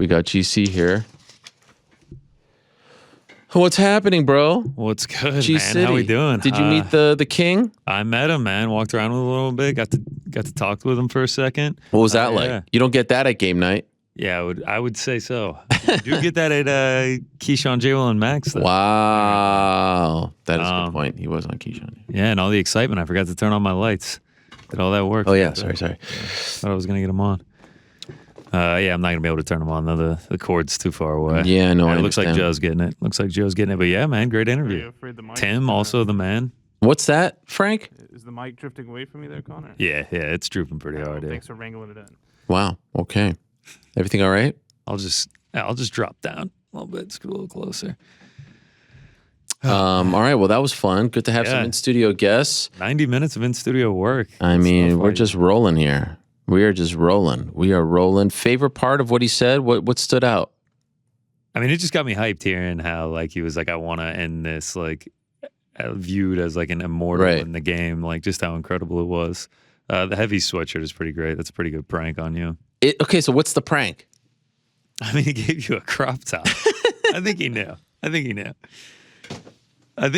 we got GC here. What's happening, bro? What's good, G man? City. How we doing? Did you meet the king? I met him, man. Walked around with him a little bit. Got to talk with him for a second. What was that like? Yeah. You don't get that at game night. Yeah, I would say so. You do get that at Keyshawn, J-Will, and Max, though. Wow. That is a good point. He was on Keyshawn. Yeah, and all the excitement. I forgot to turn on my lights. Did all that work. Oh, yeah. Sorry. Thought I was going to get them on. Yeah, I'm not going to be able to turn them on, though. The cord's too far away. Yeah, no, I It looks like understand. Joe's getting it. But yeah, man, great interview. Tim, also the man. What's that, Frank? Is the mic drifting away from you there, Connor? Yeah, it's drooping pretty hard. Yeah. Thanks for wrangling it in. Wow. Okay. Everything all right? I'll just drop down a little bit. Scoot a little closer. All right. Well, that was fun. Good to have some Yeah. in-studio guests. 90 minutes of in-studio work. I mean, we're just rolling here. We are just rolling. We are rolling. Favorite part of what he said? What stood out? I mean, it just got me hyped hearing how, like, he was like, I want to end this, like, viewed as, like, an immortal Right. in the game. Like, just how incredible it was. The heavy sweatshirt is pretty great. That's a pretty good prank on you. Okay, so what's the prank? I mean, he gave you a crop top. I think he knew. I think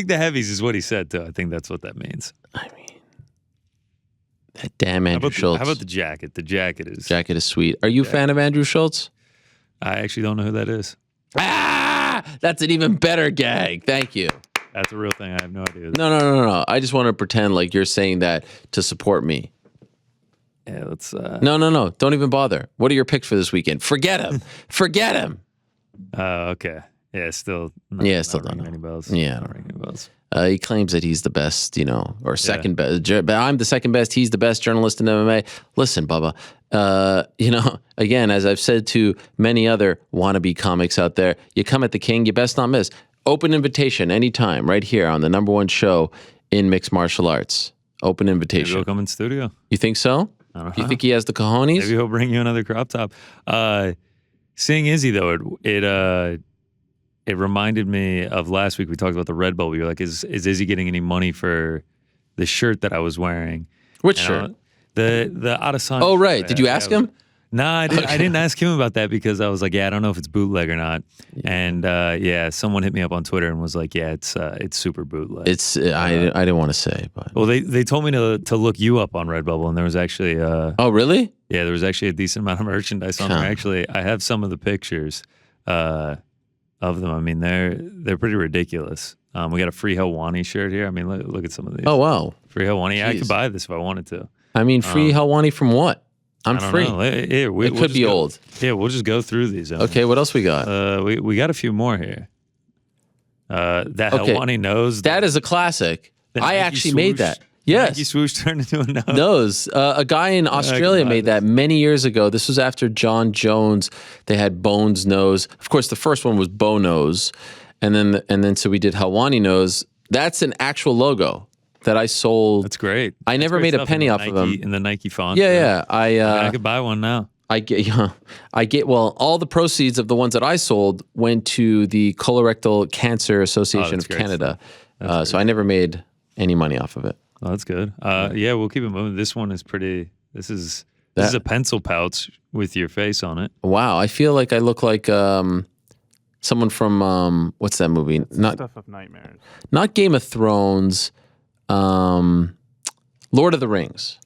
the heavies is what he said, too. I think that's what that means. I mean, that damn Andrew Schultz. How about the jacket? The jacket is sweet. Are you a fan of Andrew Schultz? I actually don't know who that is. Ah, that's an even better gag. Thank you. That's a real thing. I have no idea. No. I just want to pretend like you're saying that to support me. Yeah, let's. No. Don't even bother. What are your picks for this weekend? Forget him. Okay. Yeah, still. Not don't ringing know. any bells. Yeah. Not ringing any bells. He claims that he's the best, or second best. But I'm the second best. He's the best journalist in MMA. Listen, Bubba, again, as I've said to many other wannabe comics out there, you come at the king, you best not miss. Open invitation anytime, right here on the #1 show in mixed martial arts. Open Maybe invitation. he'll come in studio. You think so? I don't know. Do you think he has the cojones? Maybe he'll bring you another crop top. Seeing Izzy though, it reminded me of last week. We talked about the Red Bull. We were like, is Izzy getting any money for the shirt that I was wearing? Which shirt? The Adesanya. Oh, right. Did you ask him? No, I didn't. Okay. I didn't ask him about that because I was like, I don't know if it's bootleg or not. And someone hit me up on Twitter and was like, it's super bootleg. I didn't want to say, but. Well, they told me to look you up on Redbubble, and there was actually Oh, really? yeah, there was actually a decent amount of merchandise on there. Actually, I have some of the pictures of them. I mean, they're pretty ridiculous. We got a free Helwani shirt here. I mean, look at some of these. Oh, wow. Free Helwani. Yeah, I Jeez. could buy this if I wanted to. I mean, free Helwani from what? I'm I don't free. know. Yeah, It could be old. Yeah, we'll just go through these. Okay, what else we got? We got a few more here. That Helwani nose. That is a classic. the I Nike actually made swoosh. that. The Yes. Nike swoosh turned into a nose. Nose. A guy in Australia buy made that many years ago. This was after John Jones. They had Bones nose. Of course, the first one was Bo nose, and then so we did Helwani nose. That's an actual logo that I sold. That's great. I never That's great made a stuff penny in the off of Nike- them. in the Nike font. Yeah. I could buy one now. I get. Well, all the proceeds of the ones that I sold went to the Colorectal Cancer Association that's of great Canada. That's So I never made any money off of it. Oh, that's good. Yeah, we'll keep it moving. This one is pretty. This is a pencil pouch with your face on it. Wow, I feel like I look like someone from what's that movie? Stuff of nightmares. Not Game of Thrones. Lord of the Rings.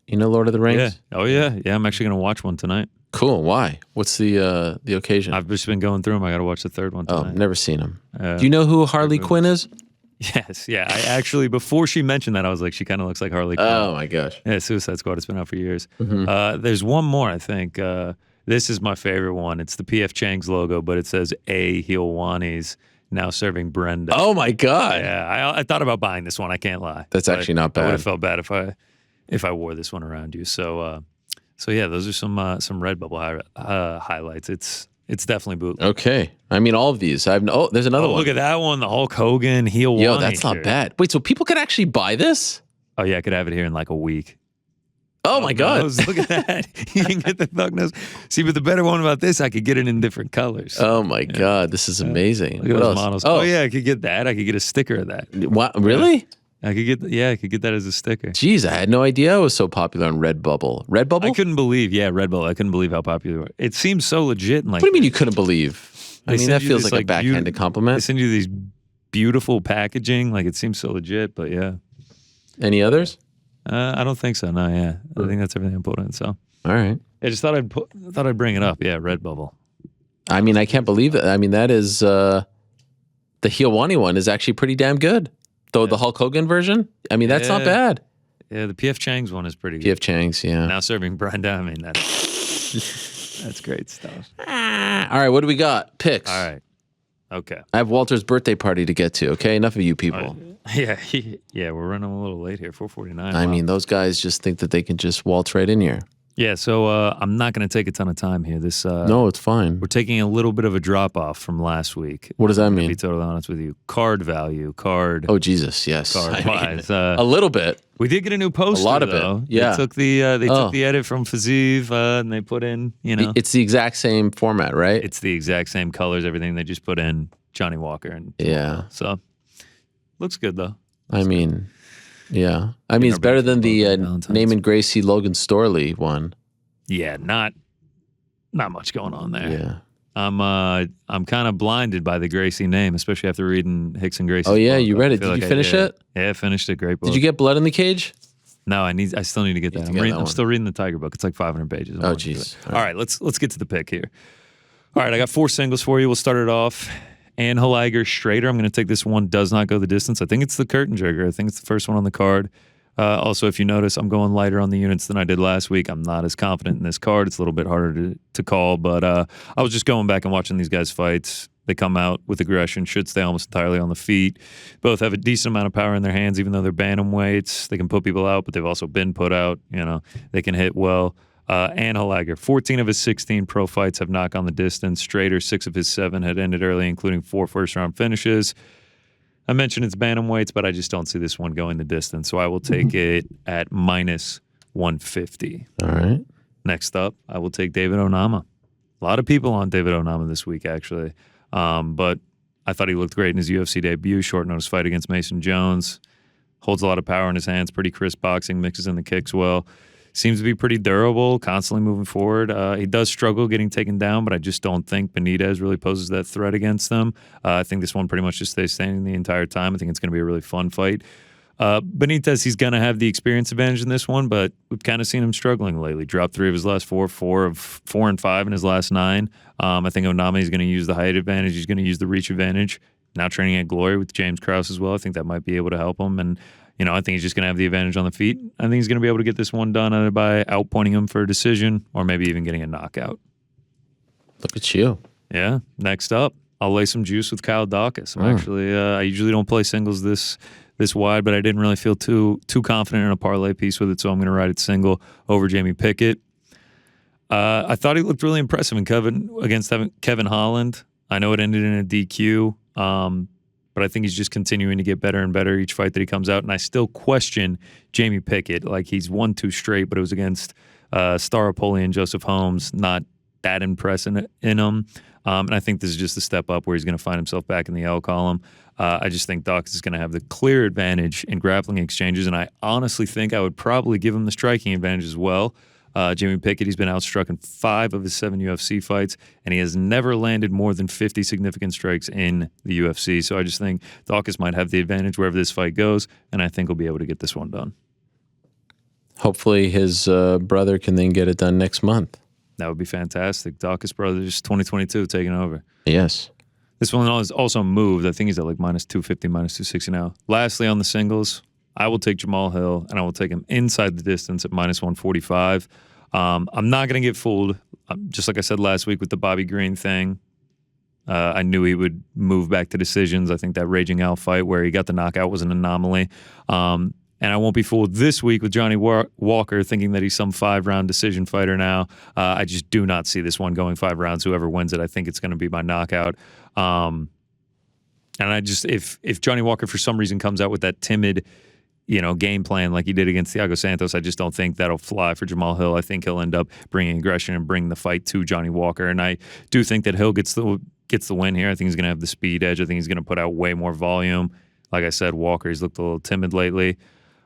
You know Lord of the Rings? Yeah. Oh yeah. Yeah. I'm actually gonna watch one tonight. Cool. Why? What's the occasion? I've just been going through them. I got to watch the third one Oh, tonight. never seen them. Do you know who Harley Quinn is? Yes. Yeah. I actually, before she mentioned that, I was like, she kind of looks like Harley Quinn. Oh my gosh. Yeah. Suicide Squad. It's been out for years. There's one more. I think this is my favorite one. It's the PF Chang's logo, but it says A Helwani's now serving Brenda. Oh my god. Yeah. I thought about buying this one. I can't lie. That's actually not I would bad. have felt bad if I wore this one around you. So yeah, those are some Redbubble highlights. It's definitely bootleg. Okay. I mean, all of these. there's another one. Look at that one, the Hulk Hogan Helwani. Yo, that's not shirt. bad. Wait, so people could actually buy this? Oh yeah, I could have it here in like a week. Oh my god. Nose, look at that. You can get the thug nose. See, but the better one about this, I could get it in different colors. Oh my god, this is amazing. Look at What those else? models. Oh, Oh yeah, I could get that. I could get a sticker of that. What, really? I could get that as a sticker. Jeez, I had no idea it was so popular on Redbubble. Redbubble? I couldn't believe, Redbubble. I couldn't believe how popular it was. It seems so legit. And like, What do you mean you couldn't believe? I they mean, send that you feels this, like a backhanded They compliment. send you these beautiful packaging. Like, it seems so legit, but yeah. Any others? I don't think so. No, yeah. I think that's everything I put in. So, All right. I just thought I'd bring it up. Yeah, Redbubble. I mean, I can't believe it. I mean, that is the Helwani one is actually pretty damn good. Though the Hulk Hogan version, I mean, that's not bad. Yeah, the P.F. Chang's one is pretty good. P.F. Chang's, yeah. Now serving Brian Diamond. That's great stuff. All right, what do we got? Picks. All right. Okay. I have Walter's birthday party to get to, okay? Enough of you people. Yeah, we're running a little late here, 4:49. I mean, those guys just think that they can just waltz right in here. Yeah, so I'm not going to take a ton of time here. No, it's fine. We're taking a little bit of a drop off from last week. What does that To mean? be totally honest with you, card value, Oh, Jesus, yes. card I mean, wise. a little bit. We did get a new poster. A lot of it, though. yeah. They took the edit from Fazeev and they put in, It's the exact same format, right? it's the exact same colors, everything. They just put in Johnny Walker and Yeah. so looks good though. I mean, yeah. I mean, it's our better than the Valentine's. Naaman Gracie Logan Storley one. Yeah, not much going on there. Yeah. I'm kind of blinded by the Gracie name, especially after reading Hicks and Gracie's Oh, yeah? book. You read I it. feel Did you like finish it? Yeah, I finished it. Great book. Did you get Blood in the Cage? No, I still need to get that. to get that I'm one. still reading the Tiger book. It's like 500 pages. I'm Oh, working through jeez. it. All right, let's get to the pick here. All right, I got 4 singles for you. We'll start it off. ANHELIGER, STRADER. I'm going to take this one. Does not go the distance. I think it's the curtain jerker. I think it's the first one on the card. Also, if you notice, I'm going lighter on the units than I did last week. I'm not as confident in this card. It's a little bit harder to call, but I was just going back and watching these guys' fights. They come out with aggression, should stay almost entirely on the feet. Both have a decent amount of power in their hands, even though they're bantamweights. They can put people out, but they've also been put out. They can hit well. ANHELIGER, 14 of his 16 pro fights have not gone the distance. STRADER, 6 of his 7 had ended early, including 4 first-round finishes. I mentioned it's bantamweights, but I just don't see this one going the distance, so I will take it at minus 150. All right. Next up, I will take David ONAMA. A lot of people on David ONAMA this week, actually, but I thought he looked great in his UFC debut, short notice fight against Mason Jones. Holds a lot of power in his hands, pretty crisp boxing, mixes in the kicks well. Seems to be pretty durable, constantly moving forward. He does struggle getting taken down, but I just don't think Benitez really poses that threat against them. I think this one pretty much just stays standing the entire time. I think it's going to be a really fun fight. Benitez, he's going to have the experience advantage in this one, but we've kind of seen him struggling lately. Dropped 3 of his last 4 and 5 in his last 9. I think ONAMA is going to use the height advantage. He's going to use the reach advantage. Now training at Glory with James Krause as well. I think that might be able to help him. And I think he's just going to have the advantage on the feet. I think he's going to be able to get this one done either by outpointing him for a decision or maybe even getting a knockout. Look at you. Yeah. Next up, I'll lay some juice with Kyle DAUKAUS. I usually don't play singles this wide, but I didn't really feel too confident in a parlay piece with it, so I'm going to ride it single over Jamie Pickett. I thought he looked really impressive against Kevin Holland. I know it ended in a DQ, but I think he's just continuing to get better and better each fight that he comes out. And I still question Jamie Pickett. Like, he's won 2 straight, but it was against Staropoli and Joseph Holmes. Not that impressive in him. And I think this is just a step up where he's going to find himself back in the L column. I just think DAUKAUS is going to have the clear advantage in grappling exchanges. And I honestly think I would probably give him the striking advantage as well. Jamie Pickett, he's been outstruck in 5 of his 7 UFC fights, and he has never landed more than 50 significant strikes in the UFC. So I just think DAUKAUS might have the advantage wherever this fight goes, and I think he'll be able to get this one done. Hopefully his brother can then get it done next month. That would be fantastic. DAUKAUS Brothers 2022 taking over. Yes. This one is also moved. I think he's at like minus 250, minus 260 now. Lastly, on the singles, I will take Jamal Hill, and I will take him inside the distance at minus 145. I'm not going to get fooled. Just like I said last week with the Bobby Green thing, I knew he would move back to decisions. I think that Raging Al fight where he got the knockout was an anomaly. And I won't be fooled this week with Johnny Walker thinking that he's some 5-round decision fighter now. I just do not see this one going 5 rounds. Whoever wins it, I think it's going to be by knockout. And I just, if Johnny Walker for some reason comes out with that timid, game plan like he did against Thiago Santos, I just don't think that'll fly for Jamal Hill. I think he'll end up bringing aggression and bring the fight to Johnny Walker. And I do think that Hill gets the win here. I think he's going to have the speed edge. I think he's going to put out way more volume. Like I said, Walker, he's looked a little timid lately.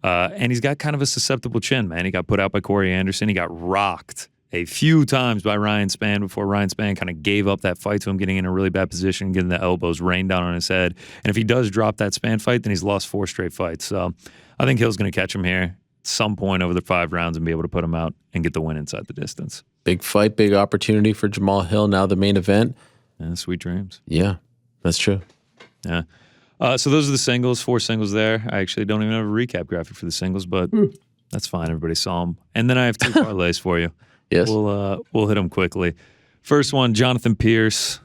And he's got kind of a susceptible chin, man. He got put out by Corey Anderson. He got rocked a few times by Ryan Spann before Ryan Spann kind of gave up that fight to him, getting in a really bad position, getting the elbows rained down on his head. And if he does drop that Spann fight, then he's lost 4 straight fights. So I think Hill's going to catch him here at some point over the 5 rounds and be able to put him out and get the win inside the distance. Big fight, big opportunity for Jamal Hill. Now the main event. Yeah, sweet dreams. Yeah, that's true. Yeah. So those are the singles, 4 singles there. I actually don't even have a recap graphic for the singles, but that's fine. Everybody saw them. And then I have 2 parlays for you. Yes. We'll hit them quickly. First one, Jonathan Pierce.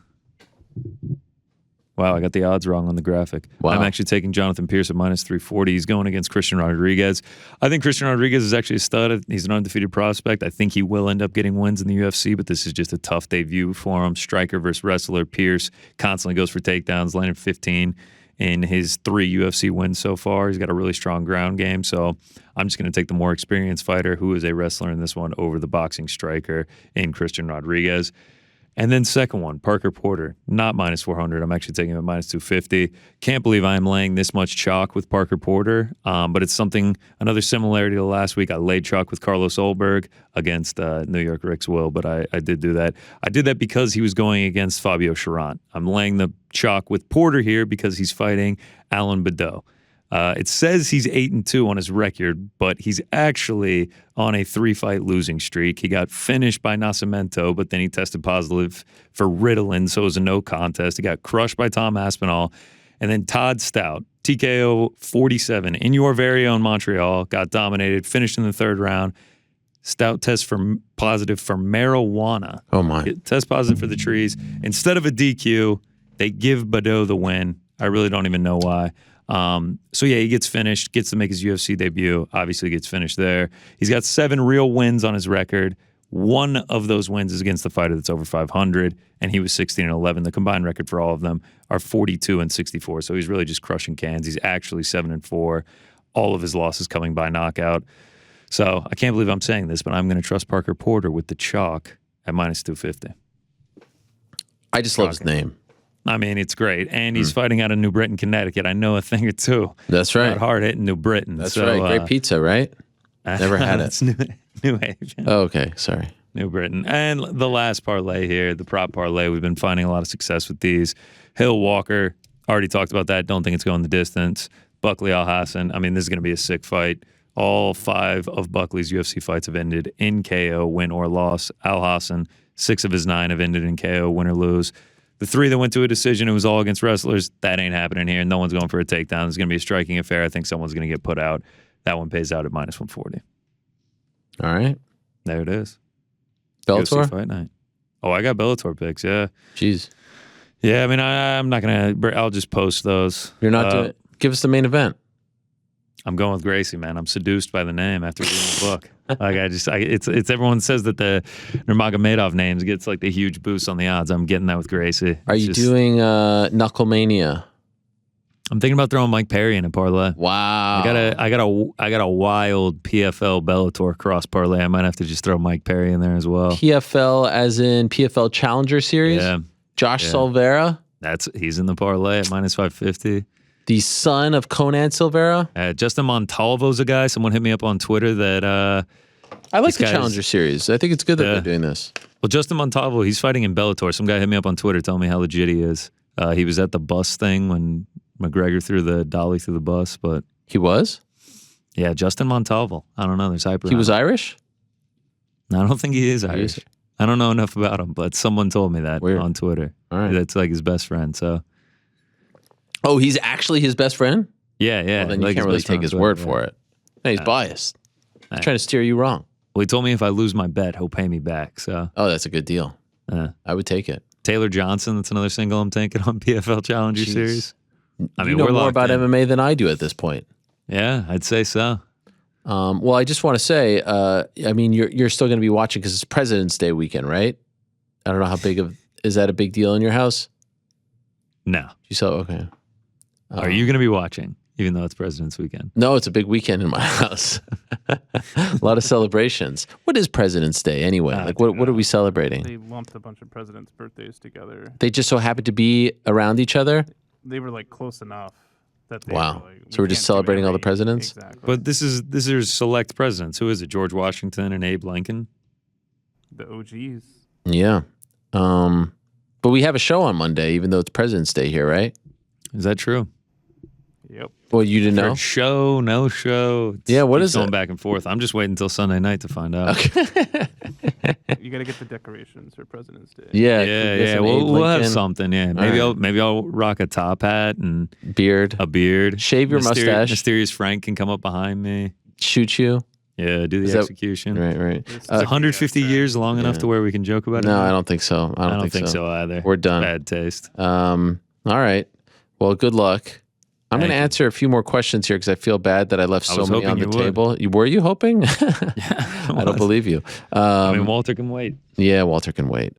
Wow, I got the odds wrong on the graphic. Wow. I'm actually taking Jonathan Pierce at minus 340. He's going against Christian Rodriguez. I think Christian Rodriguez is actually a stud. He's an undefeated prospect. I think he will end up getting wins in the UFC, but this is just a tough debut for him. Striker versus wrestler. Pierce constantly goes for takedowns, landed 15 in his 3 UFC wins so far. He's got a really strong ground game, so I'm just going to take the more experienced fighter, who is a wrestler in this one, over the boxing striker in Christian Rodriguez. And then second one, Parker Porter, not minus 400. I'm actually taking him at minus 250. Can't believe I am laying this much chalk with Parker Porter, but it's another similarity to last week. I laid chalk with Carlos Olberg against New York Rick's Will, but I did do that. I did that because he was going against Fabio Charant. I'm laying the chalk with Porter here because he's fighting Alan Badeau. It says he's 8-2 on his record, but he's actually on a 3-fight losing streak. He got finished by Nascimento, but then he tested positive for Ritalin, so it was a no contest. He got crushed by Tom Aspinall. And then Todd Stout, TKO 47 in your very own Montreal, got dominated, finished in the 3rd round. Stout tests positive for marijuana. Oh, my. Test positive for the trees. Instead of a DQ, they give Badeau the win. I really don't even know why. So yeah, he gets finished, gets to make his UFC debut, obviously gets finished there. He's got 7 real wins on his record. 1 of those wins is against the fighter that's over 500, and he was 16-11. The combined record for all of them are 42-64. So he's really just crushing cans. He's actually 7-4. All of his losses coming by knockout. So I can't believe I'm saying this, but I'm going to trust Parker Porter with the chalk at minus 250. I just love his name. I mean, it's great. And he's fighting out of New Britain, Connecticut. I know a thing or two. That's right. About hard hitting New Britain. That's right. Great pizza, right? Never had it. It's New Haven. Oh, okay. Sorry. New Britain. And the last parlay here, the prop parlay, we've been finding a lot of success with these. Hill Walker, already talked about that. Don't think it's going the distance. Buckley Al Hassan. I mean, this is going to be a sick fight. All 5 of Buckley's UFC fights have ended in KO, win or loss. Al Hassan, 6 of his 9 have ended in KO, win or lose. The 3 that went to a decision, it was all against wrestlers. That ain't happening here. No one's going for a takedown. It's going to be a striking affair. I think someone's going to get put out. That one pays out at minus 140. All right. There it is. Bellator? UFC Fight Night. Oh, I got Bellator picks, yeah. Jeez. Yeah, I mean, I'm not going to, I'll just post those. You're not doing it. Give us the main event. I'm going with Gracie, man. I'm seduced by the name after reading the book. Like it's everyone says that the Nurmagomedov names gets like the huge boost on the odds. I'm getting that with Gracie. Are you doing Knucklemania? I'm thinking about throwing Mike Perry in a parlay. Wow. I got a wild PFL Bellator cross parlay. I might have to just throw Mike Perry in there as well. PFL as in PFL Challenger Series? Yeah. Josh Silveira? He's in the parlay at minus 550. The son of Conan Silveira? Justin Montalvo's a guy. Someone hit me up on Twitter that I like the Challenger Series. I think it's good that they're doing this. Well, Justin Montalvo, he's fighting in Bellator. Some guy hit me up on Twitter telling me how legit he is. He was at the bus thing when McGregor threw the dolly through the bus, but he was? Yeah, Justin Montalvo. I don't know. There's hype. He was Irish? No, I don't think he is Irish. I don't know enough about him, but someone told me that on Twitter. All right. That's like his best friend. So. Oh, he's actually his best friend? Yeah. Well, then you can't really take his word for it. No, he's biased. He's trying to steer you wrong. Well, he told me if I lose my bet, he'll pay me back. So. Oh, that's a good deal. I would take it. Taylor Johnson, that's another single I'm taking on PFL Challenger Series. I mean, you know we're more about in. MMA than I do at this point. Yeah, I'd say so. Well, I just want to say, I mean, you're still going to be watching because it's President's Day weekend, right? I don't know how big is that a big deal in your house? No. You saw okay. Are you going to be watching, even though it's President's Weekend? No, it's a big weekend in my house. A lot of celebrations. What is President's Day anyway? Like, what are we celebrating? They lumped a bunch of presidents' birthdays together. They just so happen to be around each other? They were like close enough. that they Wow. were like, So we're just can't do celebrating all the every- presidents? Exactly. But this is select presidents. Who is it? George Washington and Abe Lincoln. the OGs. Yeah. But we have a show on Monday, even though it's President's Day here, right? Is that true? Yep. Well, you didn't know? Heard show, no show. Yeah, what keeps is going it? back and forth. I'm just waiting until Sunday night to find out. You got to get the decorations for President's Day. Yeah. Yeah. We'll have something. Yeah, maybe All right. maybe I'll rock a top hat and Beard. a beard. Shave your mustache. Mysterious Frank can come up behind me. Shoot you. Yeah, do Is the that- execution. Right. It's 150 years long enough Yeah. to where we can joke about it. No, now? I don't think so. I don't think so either. We're done. Bad taste. All right. Well, good luck. I'm going to Thank you. answer a few more questions here because I feel bad that I left I so was many on hoping the you would. table. Were you hoping? I don't believe you. I mean, Walter can wait. Yeah, Walter can wait.